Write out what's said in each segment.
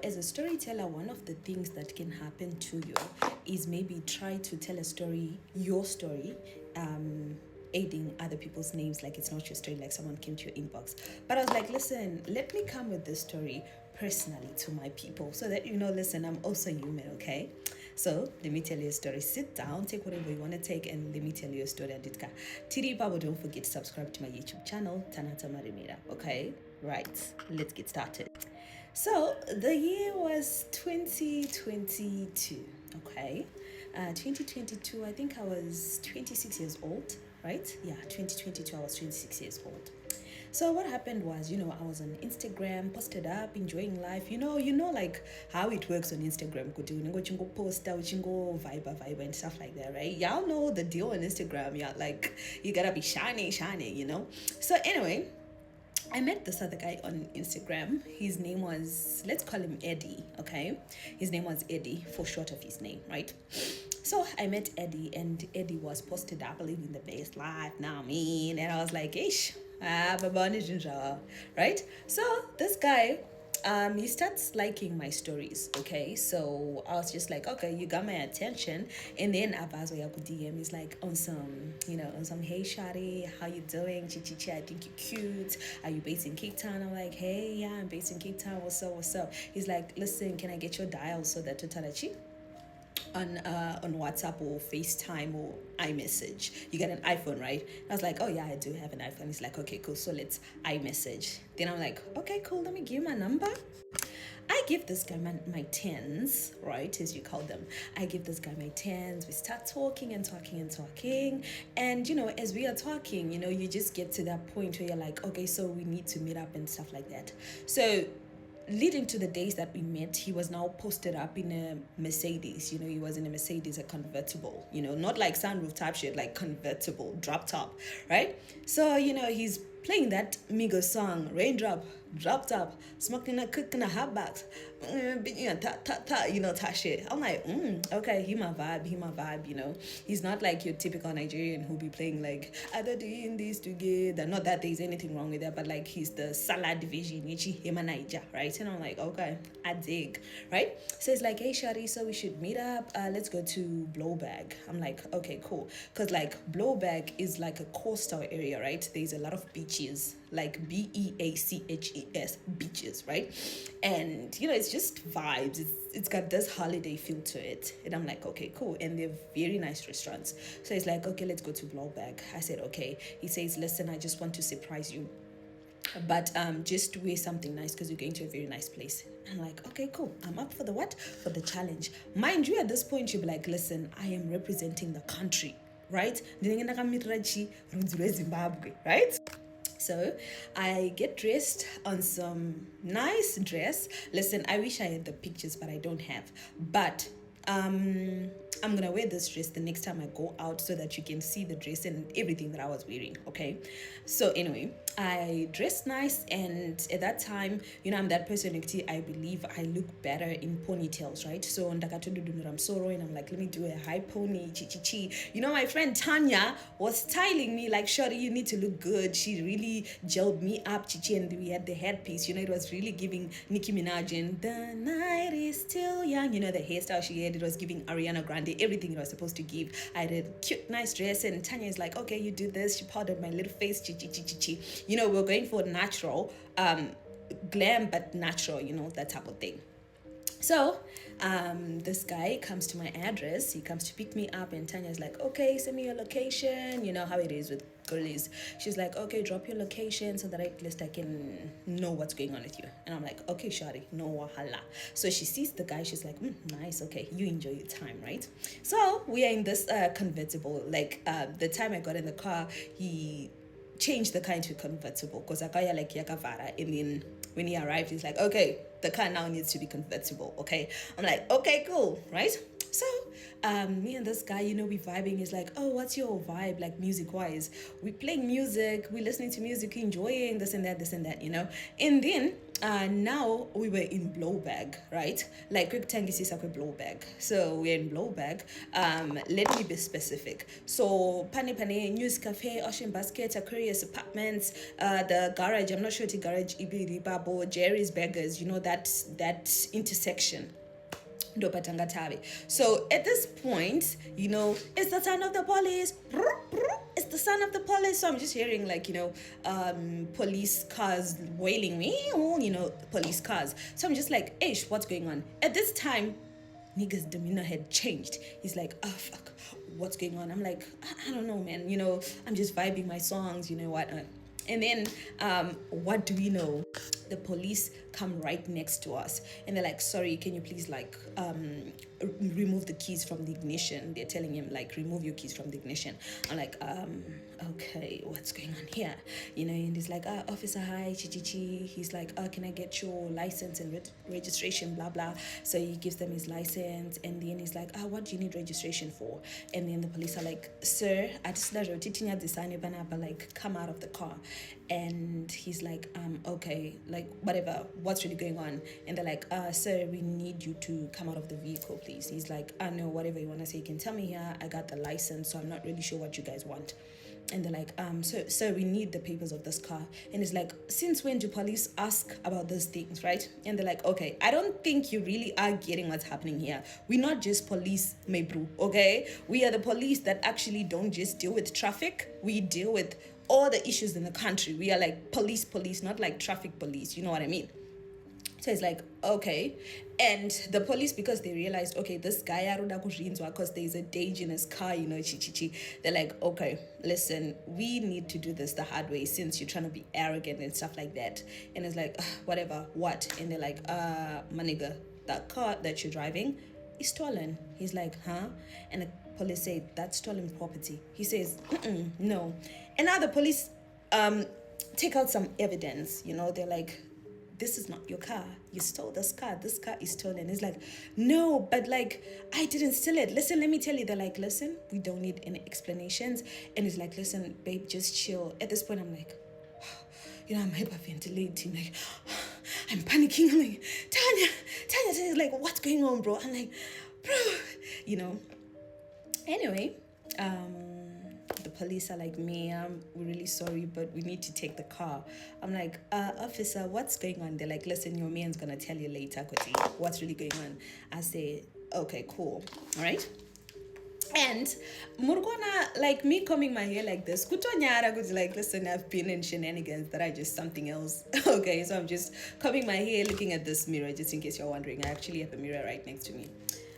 As a storyteller, one of the things that can happen to you is maybe try to tell a story, your story, aiding other people's names, like it's not your story, like someone came to your inbox. But I was like, listen, let me come with this story personally to my people so that listen, I'm also human, okay? So let me tell you a story. Sit down, take whatever you want to take, and let me tell you a story. Aditka. Tiri Babo, don't forget to subscribe to my YouTube channel, Tanata Marimira. Okay? Right. Let's get started. So the year was 2022. Okay. 2022, I think I was 26 years old, right? Yeah, 2022, I was 26 years old. So what happened was, I was on Instagram, posted up, enjoying life. Like how it works on Instagram. Could do chingo post out, chingo vibe and stuff like that, right? Y'all know the deal on Instagram. Yeah, like you gotta be shiny. So anyway, I met this other guy on Instagram. His name was, let's call him Eddie, okay? His name was Eddie, for short of his name, right? So I met Eddie, and Eddie was posted up living the best life. Now, and I was like, ish, right? So this guy, he starts liking my stories, okay? So I was just like, okay, you got my attention. And then Abazo Yaku DM is like, hey Shari, how you doing? Chichichi, I think you're cute. Are you based in Cape Town? I'm like, hey, yeah, I'm based in Cape Town. What's up? He's like, listen, can I get your dial so that Tutarachi on WhatsApp or FaceTime or iMessage. You get an iPhone, right? I was like, oh yeah, I do have an iPhone. He's like, okay, cool. So let's iMessage. Then I'm like, okay, cool. Let me give you my number. I give this guy my tens, right, as you call them. I give this guy my tens. We start talking and talking and talking. And, as we are talking, you just get to that point where you're like, okay, so we need to meet up and stuff like that. So leading to the days that we met, he was now posted up in a Mercedes. He was in a Mercedes, a convertible, not like sunroof type shit, like convertible, drop top, right? So, he's playing that Migos song, Raindrop, Drop Top, smoking a cook in a hot box, ta shit. I'm like, okay, he my vibe. He's not like your typical Nigerian who be playing like, other doing this together. Not that there's anything wrong with that, but like he's the salad division, him and Niger, right? And I'm like, okay, I dig, right? So it's like, hey, Shari, so we should meet up. Let's go to Blowbag. I'm like, okay, cool. Because like Blowbag is like a coastal area, right? There's a lot of beaches, like Beaches, beaches, right? And it's just vibes. It's got this holiday feel to it. And I'm like, okay, cool. And they're very nice restaurants. So he's like, okay, let's go to Blowbag. I said, okay. He says, listen, I just want to surprise you, but just wear something nice because you're going to a very nice place. I'm like, okay, cool. I'm up for the what? For the challenge. Mind you, at this point, you'll be like, listen, I am representing the country, right? Right? So I get dressed on some nice dress. Listen, I wish I had the pictures, but I don't have. But I'm gonna wear this dress the next time I go out so that you can see the dress and everything that I was wearing, okay? So anyway, I dressed nice, and at that time, I'm that person, I believe I look better in ponytails, right? So and I'm like, let me do a high pony, chi. My friend Tanya was styling me like, Shorty, you need to look good. She really gelled me up, chichi, and we had the headpiece, it was really giving Nicki Minaj and the night is still young, the hairstyle she had, it was giving Ariana Grande, everything it was supposed to give. I had a cute, nice dress, and Tanya is like, okay, you do this. She powdered my little face, chi. We're going for natural, glam, but natural, that type of thing. So this guy comes to my address. He comes to pick me up, and Tanya's like, okay, send me your location. You know how it is with girlies. She's like, okay, drop your location so that at least I can know what's going on with you. And I'm like, okay, shawty, no wahala. So she sees the guy. She's like, nice, okay, you enjoy your time, right? So we are in this convertible. Like the time I got in the car, he changed the car into a convertible because I got like yakavara, and then when he arrived, he's like, okay, the car now needs to be convertible, okay? I'm like, okay, cool, right? So me and this guy, we vibing. He's like, oh, what's your vibe, like music wise? We playing music, we listening to music, enjoying this and that, and then now we were in Blowbag, right? Like quick tangisisa kwe Blowbag. So we're in Blowbag. Let me be specific. So Pani News Cafe, Ocean Basket, Aquarius Apartments, the garage. I'm not sure the garage Ibiri Babo, Jerry's Beggars. You know that intersection. Dopatangatabe. So at this point, it's the sound of the police. It's the sound of the police. So I'm just hearing like, police cars wailing me, police cars. So I'm just like, Ish, what's going on? At this time, nigga's demeanor had changed. He's like, oh fuck, what's going on? I'm like, I don't know, man. I'm just vibing my songs, whatnot. And then what do we know? The police come right next to us and they're like, sorry, can you please like remove the keys from the ignition? They're telling him like, remove your keys from the ignition. I'm like, okay, what's going on here? And he's like, officer, hi, chi. He's like, can I get your license and registration, blah blah. So he gives them his license and then he's like, what do you need registration for? And then the police are like, sir, I just like come out of the car. And he's like, okay, like whatever, what's really going on? And they're like, sir, we need you to come out of the vehicle, please. He's like, no, whatever you want to say, you can tell me here. I got the license, so I'm not really sure what you guys want. And they're like, so we need the papers of this car. And it's like, since when do police ask about those things, right? And they're like, okay, I don't think you really are getting what's happening here. We're not just police, my bro, okay? We are the police that actually don't just deal with traffic. We deal with all the issues in the country. We are like police, not like traffic police. You know what I mean? So it's like, okay. And the police, because they realized, okay, this guy, because there's a dage in his car, they're like, okay, listen, we need to do this the hard way since you're trying to be arrogant and stuff like that. And it's like, whatever, what? And they're like, my nigga, that car that you're driving is stolen. He's like, huh? And the police say, that's stolen property. He says, no. And now the police take out some evidence, they're like, this is not your car. You stole this car. This car is stolen. It's like, no, but like, I didn't steal it. Listen, let me tell you. They're like, listen, we don't need any explanations. And it's like, listen, babe, just chill. At this point, I'm like, I'm hyperventilating. Like, I'm panicking. I'm like, Tanya, like, what's going on, bro? I'm like, bro, Anyway, the police are like, ma'am, we're really sorry, but we need to take the car. I'm like, officer, what's going on? They're like, listen, your man's gonna tell you later, Kuti, what's really going on. I say, okay, cool, all right. And Murgona, like me combing my hair like this, Kutonyara was like, listen, I've been in shenanigans that are just something else. Okay, so I'm just combing my hair, looking at this mirror, just in case you're wondering. I actually have a mirror right next to me.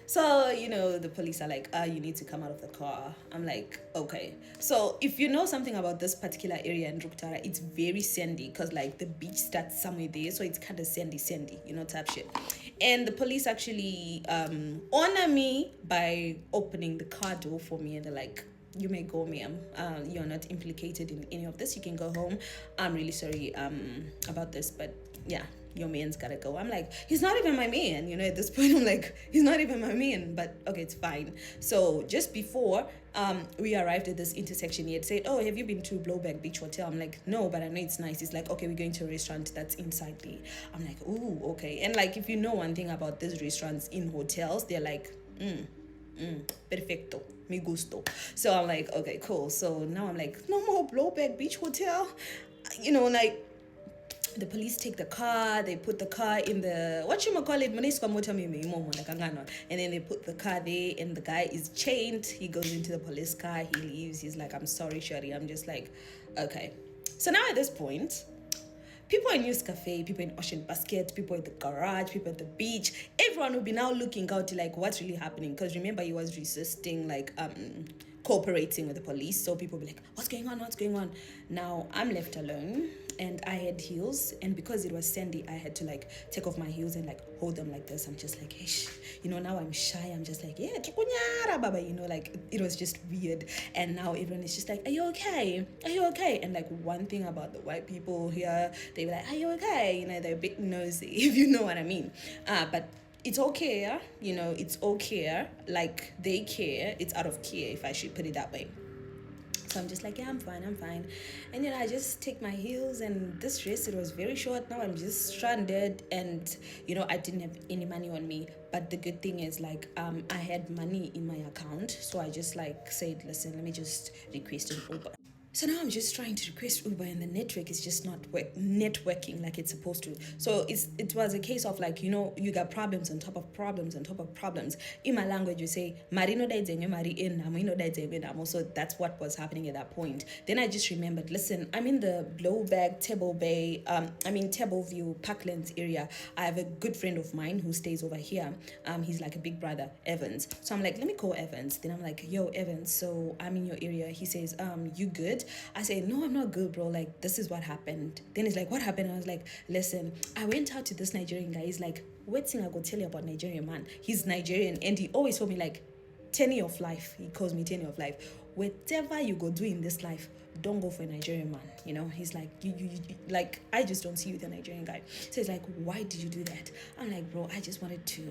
So, the police are like, you need to come out of the car. I'm like, okay. So if you know something about this particular area in Ruktara, it's very sandy because like the beach starts somewhere there. So it's kind of sandy, type shit. And the police actually honor me by opening the car door for me. And they're like, you may go, ma'am. You're not implicated in any of this. You can go home. I'm really sorry about this, but yeah, your man's gotta go. I'm like, he's not even my man, at this point. I'm like, he's not even my man, but okay, it's fine. So just before we arrived at this intersection, he had said, oh, have you been to Blowback Beach Hotel? I'm like, no, but I know it's nice. He's like, okay, we're going to a restaurant that's inside there. I'm like, ooh, okay. And like, if you know one thing about these restaurants in hotels, they're like, perfecto, me gusto. So I'm like, okay, cool. So now I'm like, no more Blowback Beach Hotel. Like, the police take the car, they put the car in the, and then they put the car there, and the guy is chained. He goes into the police car, he leaves. He's like, I'm sorry, Shari. I'm just like, okay. So now at this point, people in News Cafe, people in Ocean Basket, people at the garage, people at the beach, everyone will be now looking out to like what's really happening. Because remember, he was resisting, like cooperating with the police. So people be like, what's going on? Now I'm left alone. And I had heels, and because it was sandy, I had to like take off my heels and like hold them like this. I'm just like, hey, now I'm shy. I'm just like, yeah, baba, like it was just weird. And now everyone is just like, are you okay? And like one thing about the white people here, they were like, are you okay? They're a bit nosy, if you know what I mean. But it's okay, it's okay. Like they care. It's out of care, if I should put it that way. So I'm just like, yeah, I'm fine, I'm fine. And I just take my heels and this dress, it was very short. Now I'm just stranded and, I didn't have any money on me. But the good thing is like, I had money in my account. So I just like said, listen, let me just request an Uber. So now I'm just trying to request Uber and the network is just not networking like it's supposed to. So it was a case of like, you got problems on top of problems on top of problems. In my language, you say, Marino Mari in Namo. So that's what was happening at that point. Then I just remembered, listen, I'm in the Blowbag, Table Bay, Table View, Parklands area. I have a good friend of mine who stays over here. He's like a big brother, Evans. So I'm like, let me call Evans. Then I'm like, yo, Evans, so I'm in your area. He says, you good? I say, no, I'm not good, bro. Like, this is what happened. Then he's like, what happened? I was like, listen, I went out to this Nigerian guy. He's like, what thing I go tell you about Nigerian man? He's Nigerian and he always told me like, tenure of life. He calls me tenure of life. Whatever you go do in this life, don't go for a Nigerian man. He's like, you like, I just don't see you with a Nigerian guy. So he's like, why did you do that? I'm like, bro, I just wanted to,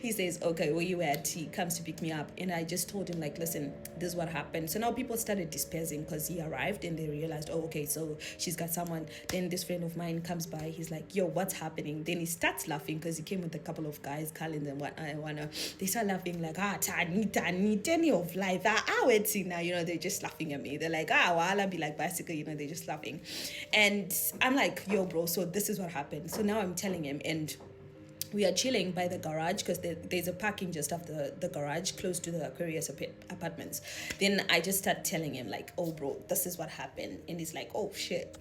He says, okay, where you at? He comes to pick me up. And I just told him like, listen, this is what happened. So now people started dispersing because he arrived and they realized, oh, okay, so she's got someone. Then this friend of mine comes by. He's like, yo, what's happening? Then he starts laughing because he came with a couple of guys, Colin and whatnot. They start laughing like, Tani, tenny of life. Waiting now, they're just laughing at me. They're like, I'll be like bicycle, they're just laughing. And I'm like, yo, bro, so this is what happened. So now I'm telling him, and we are chilling by the garage because there's a parking just off the garage close to the Aquarius apartments. Then I just start telling him like, oh, bro, this is what happened. And he's like, oh, shit.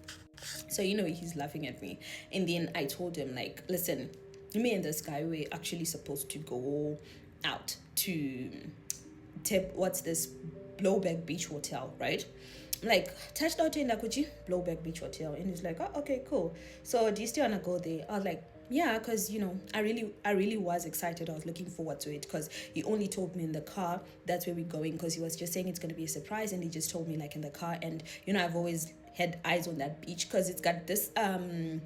So, he's laughing at me. And then I told him like, listen, me and this guy, we're actually supposed to go out to what's this Blowback Beach Hotel, right? I'm like, touched out in Dakuchi, Blowback Beach Hotel. And he's like, oh, okay, cool. So do you still want to go there? I was like, yeah, because I really was excited. I was looking forward to it because he only told me in the car that's where we're going, because he was just saying it's going to be a surprise, and he just told me like in the car. And I've always had eyes on that beach because it's got this I don't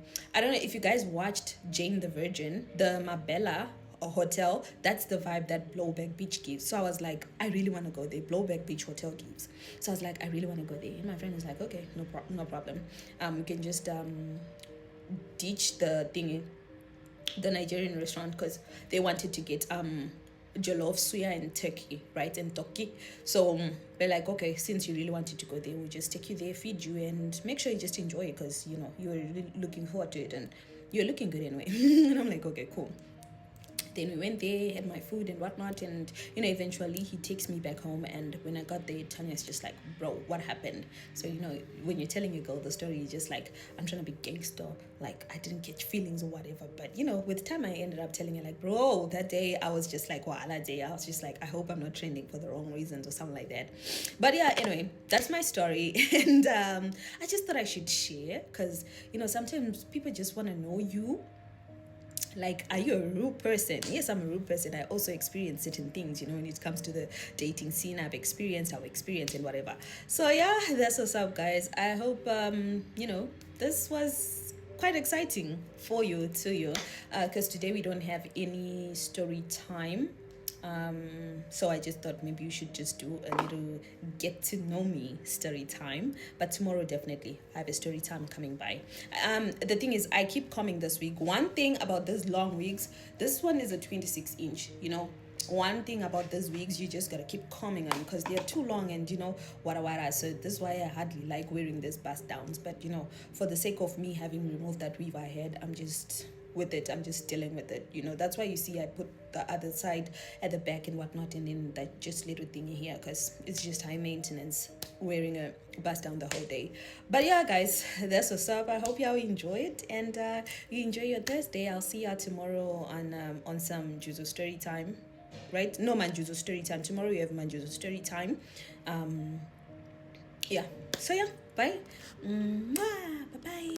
know if you guys watched Jane the Virgin, the Marbella hotel. That's the vibe that Blowback Beach gives. So I was like, I really want to go there. Blowback Beach Hotel gives. So I was like, I really want to go there. And my friend was like, okay, no problem. We can just ditch the thingy, the Nigerian restaurant, because they wanted to get jollof, suya, and turkey, right? And turkey. So they're like, okay, since you really wanted to go there, we'll just take you there, feed you, and make sure you just enjoy it because you were really looking forward to it and you're looking good anyway. And I'm like, okay, cool. Then we went there, had my food and whatnot, and eventually he takes me back home. And when I got there, Tanya's just like, bro, what happened? So when you're telling a girl the story, you're just like, I'm trying to be gangster, like I didn't catch feelings or whatever. But with time I ended up telling her like, bro, that day I was just like, wow, that day I was just like, I hope I'm not trending for the wrong reasons or something like that. But yeah, anyway, that's my story. And I just thought I should share because sometimes people just want to know you. Like, are you a rude person? Yes, I'm a rude person. I also experience certain things, when it comes to the dating scene. I've experienced and whatever. So yeah, that's what's up, guys. I hope this was quite exciting for you too, because today we don't have any story time. So I just thought maybe you should just do a little get to know me story time. But tomorrow definitely I have a story time coming by. The thing is, I keep coming this week. One thing about these long wigs, this one is a 26-inch, one thing about these wigs, you just gotta keep coming on because they're too long and wada. So this is why I hardly like wearing these bust downs. But for the sake of me having removed that weave I had, I'm just with it. I'm just dealing with it. That's why you see I put the other side at the back and whatnot, and then that just little thingy here because it's just high maintenance wearing a bust down the whole day. But yeah, guys, that's what's up. I hope y'all enjoyed and you enjoy your Thursday. I'll see y'all tomorrow on some Juzo story time. Right? No Manjuzo story time. Tomorrow you have Manjuzo story time. Yeah. So yeah, bye. Bye bye.